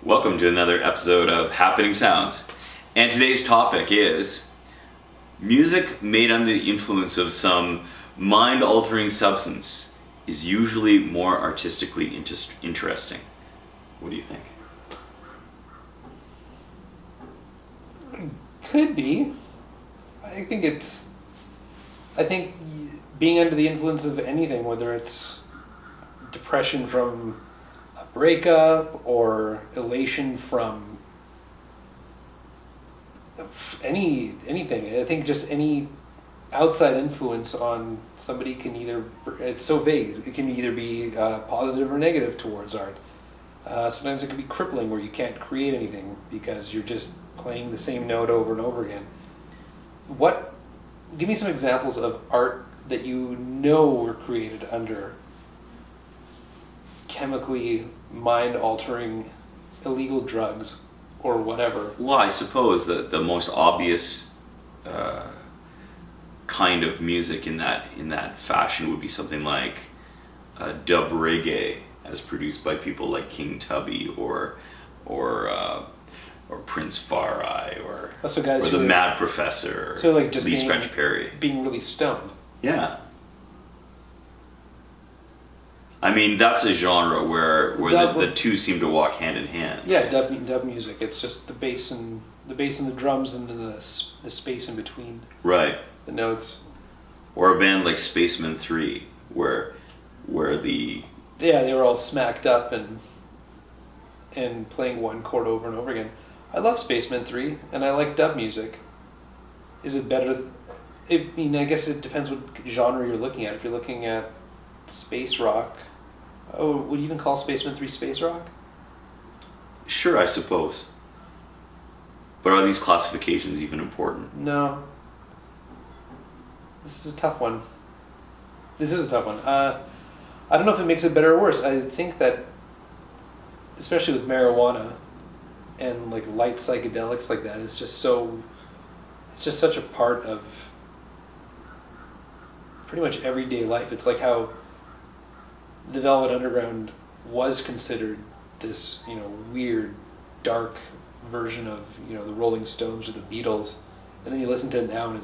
Welcome to another episode of Happening Sounds. And today's topic is music made under the influence of some mind-altering substance is usually more artistically interesting. What do you think? Could be. I think being under the influence of anything, whether it's depression from a breakup or elation from anything, I think just any outside influence on somebody can it's so vague, it can either be positive or negative towards art. Sometimes it can be crippling where you can't create anything because you're just playing the same note over and over again. Give me some examples of art that you know were created under chemically mind-altering illegal drugs or whatever. Well, I suppose that the most obvious kind of music in that fashion would be something like dub reggae, as produced by people like King Tubby or Prince Farai or the Mad Professor, so like just Lee Scratch Perry. Being really stoned. Yeah. I mean, that's a genre where the two seem to walk hand in hand. Yeah, dub music. It's just the bass and the drums and then the space in between. Right. The notes. Or a band like Spacemen 3, where they were all smacked up and playing one chord over and over again. I love Spacemen 3, and I like dub music. Is it better? I guess it depends what genre you're looking at. If you're looking at space rock, would you even call Spacemen 3 space rock? Sure, I suppose. But are these classifications even important? No. This is a tough one. I don't know if it makes it better or worse. I think that, especially with marijuana and like light psychedelics like that, it's just such a part of pretty much everyday life. It's like how the Velvet Underground was considered this, weird, dark version of, the Rolling Stones or the Beatles. And then you listen to it now and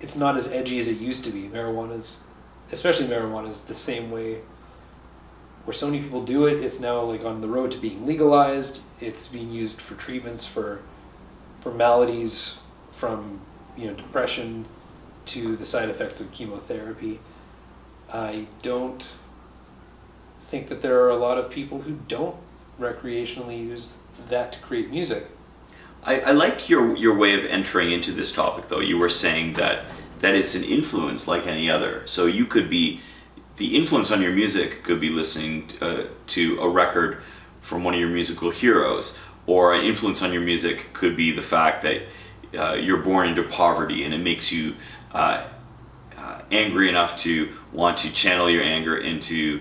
it's not as edgy as it used to be. Especially marijuana is the same way where so many people do it. It's now like on the road to being legalized. It's being used for treatments for maladies from, depression to the side effects of chemotherapy. I don't think that there are a lot of people who don't recreationally use that to create music. I liked your way of entering into this topic, though. You were saying that it's an influence like any other. So you could be, the influence on your music could be listening to a record from one of your musical heroes, or an influence on your music could be the fact that you're born into poverty and it makes you angry enough to want to channel your anger into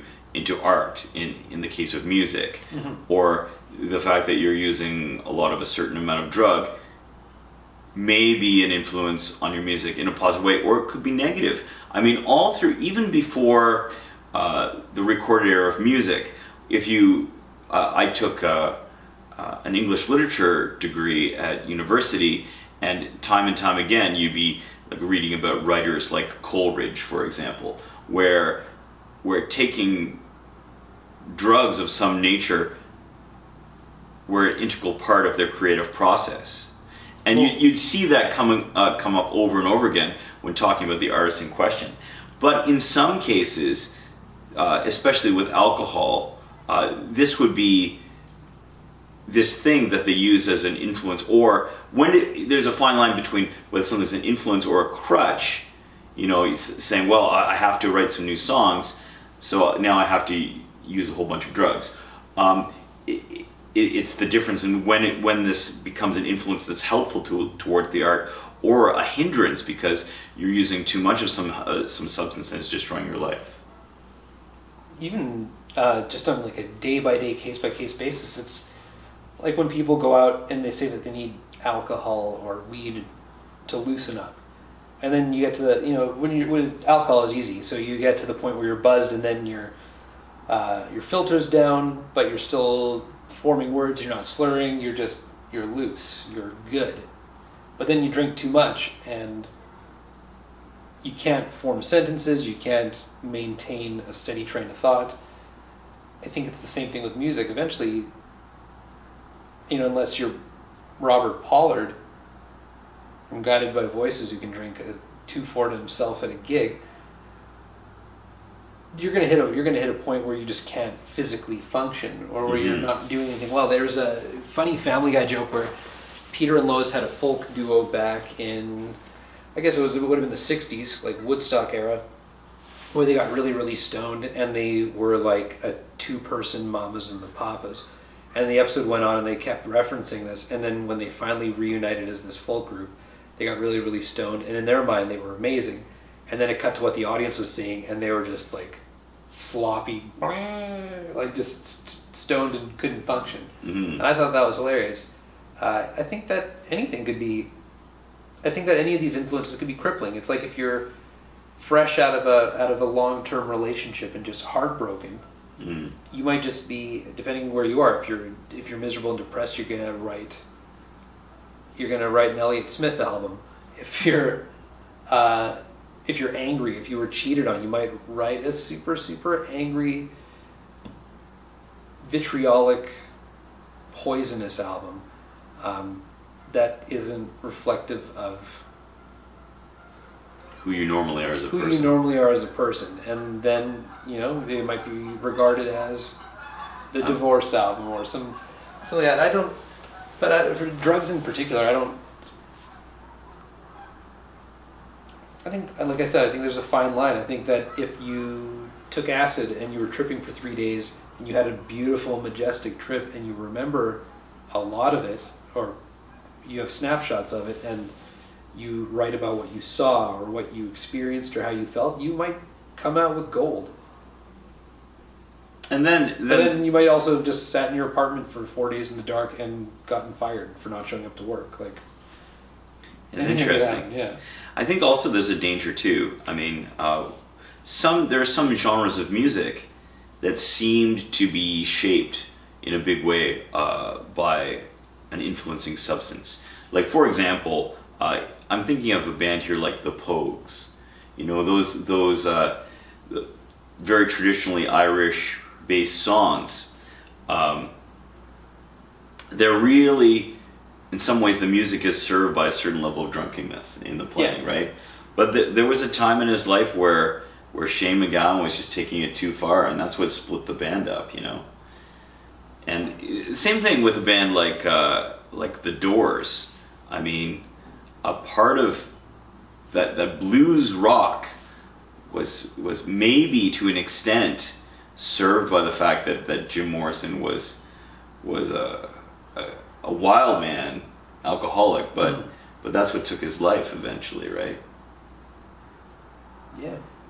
art, in the case of music. Mm-hmm. Or the fact that you're using a lot of a certain amount of drug may be an influence on your music in a positive way, or it could be negative. I mean, all through, even before the recorded era of music, I took an English literature degree at university, and time again you'd be like reading about writers like Coleridge, for example, where taking drugs of some nature were an integral part of their creative process. And you'd see that come up over and over again when talking about the artist in question. But in some cases, especially with alcohol, this would be this thing that they use as an influence, or there's a fine line between whether something's an influence or a crutch. Saying, well, I have to write some new songs, so now I have to use a whole bunch of drugs. It's the difference in when this becomes an influence that's helpful towards the art, or a hindrance because you're using too much of some substance and it's destroying your life. Even just on like a day-by-day, case-by-case basis, it's like when people go out and they say that they need alcohol or weed to loosen up. And then you get to the, when alcohol is easy, so you get to the point where you're buzzed and then your filter's down, but you're still forming words, you're not slurring, you're loose, you're good. But then you drink too much and you can't form sentences, you can't maintain a steady train of thought. I think it's the same thing with music. Eventually, unless you're Robert Pollard from Guided by Voices, who can drink a 2-4 to himself at a gig, you're gonna hit a point where you just can't physically function, or where you're not doing anything well. There's a funny Family Guy joke where Peter and Lois had a folk duo back in, I guess it would have been the 60s, like Woodstock era, where they got really, really stoned, and they were like a 2-person Mamas and the Papas. And the episode went on and they kept referencing this, and then when they finally reunited as this folk group, they got really, really stoned, and in their mind they were amazing. And then it cut to what the audience was seeing, and they were just like sloppy, like just stoned and couldn't function. And I thought that was hilarious. I think that any of these influences could be crippling. It's like if you're fresh out of a long-term relationship and just heartbroken, you might just be, depending on where you are, if you're miserable and depressed, you're gonna write an Elliott Smith album. If you're angry, if you were cheated on, you might write a super, super angry, vitriolic, poisonous album that isn't reflective of who you normally are as a person. And then, it might be regarded as the divorce album or something like that. For drugs in particular, I think, like I said, I think there's a fine line. I think that if you took acid and you were tripping for 3 days and you had a beautiful, majestic trip and you remember a lot of it, or you have snapshots of it, and you write about what you saw or what you experienced or how you felt, you might come out with gold. And then you might also have just sat in your apartment for 4 days in the dark and gotten fired for not showing up to work. Like, it's interesting. Yeah. I think also there's a danger too. I mean, there are some genres of music that seemed to be shaped in a big way by an influencing substance. Like, for example, I'm thinking of a band here like the Pogues. Those very traditionally Irish-based songs. They're really, in some ways, the music is served by a certain level of drunkenness in the playing, right? But there was a time in his life where Shane MacGowan was just taking it too far, and that's what split the band up, And same thing with a band like the Doors. I mean, a part of that blues rock was maybe to an extent served by the fact that Jim Morrison was a wild man, alcoholic, but that's what took his life eventually, right?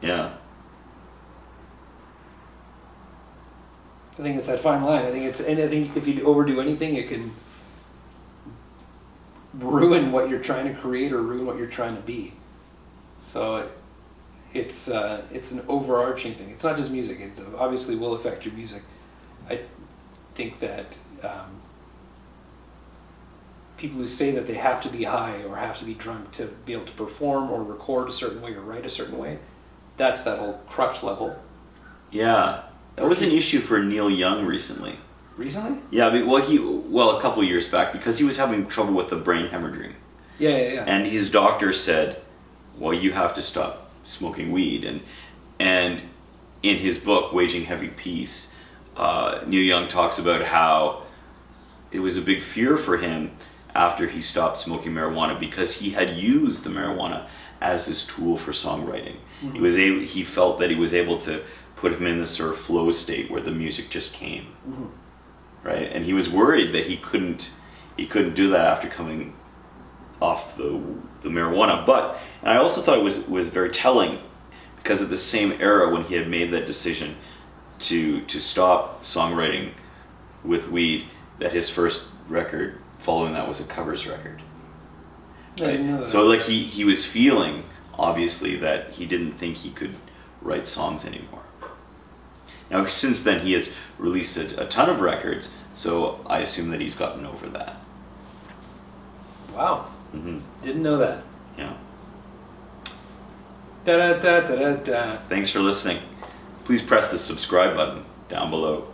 Yeah. I think it's that fine line. I think if you overdo anything, it can ruin what you're trying to create or ruin what you're trying to be. So it's an overarching thing. It's not just music. It obviously will affect your music. I think that people who say that they have to be high or have to be drunk to be able to perform or record a certain way or write a certain way, that's that whole crutch level. Yeah. That was an issue for Neil Young recently. Recently? Yeah, I mean, a couple of years back, because he was having trouble with the brain hemorrhaging. Yeah. And his doctor said, well, you have to stop smoking weed. And in his book, Waging Heavy Peace, Neil Young talks about how it was a big fear for him after he stopped smoking marijuana, because he had used the marijuana as his tool for songwriting. Mm-hmm. He felt that he was able to put him in this sort of flow state where the music just came. Mm-hmm. Right? And he was worried that he couldn't do that after coming off the marijuana. And I also thought it was very telling, because at the same era when he had made that decision to stop songwriting with weed, that his first record following that was a covers record. Right? So like he was feeling, obviously, that he didn't think he could write songs anymore. Now, since then, he has released a ton of records, so I assume that he's gotten over that. Wow. Hmm. Didn't know that. Yeah. Da da da da da da. Thanks for listening. Please press the subscribe button down below.